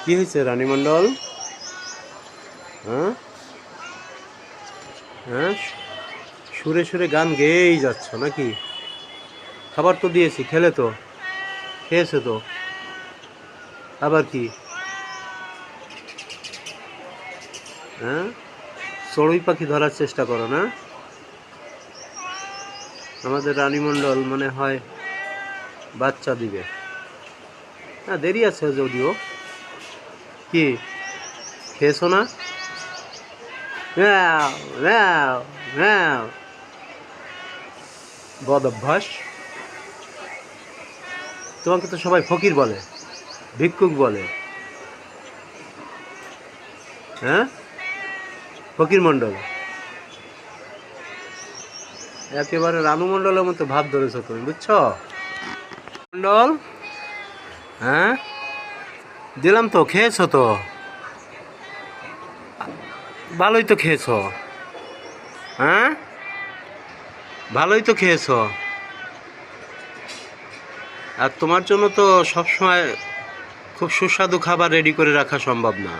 কি হয়েছে রানী মণ্ডল? হ্যাঁ হ্যাঁ, সুরে সুরে গান গেয়েই যাচ্ছ নাকি? খাবার তো দিয়েছি, খেলে তো, খেয়েছো তো, আবার কি? হ্যাঁ, চড়ুই পাখি ধরার চেষ্টা করো না? আমাদের রানী মণ্ডল মনে হয় বাচ্চা দিবে। হ্যাঁ, দেরি আছে যদিও। কি খেয়েছো না? ম্যাও ম্যাও ম্যাও। বদ অভ্যাস। তোমাকে তো সবাই ফকির বলে, ভিক্ষুক বলে। হ্যাঁ, ফকির মণ্ডল। একেবারে রানু মণ্ডলের মতো ভাব ধরেছো তুমি, বুঝছো মণ্ডল? হ্যাঁ, দিলাম তো, খেয়েছো তো, ভালোই তো খেয়েছো। হ্যাঁ, ভালোই তো খেয়েছো। আর তোমার জন্য তো সবসময় খুব সুস্বাদু খাবার রেডি করে রাখা সম্ভব না।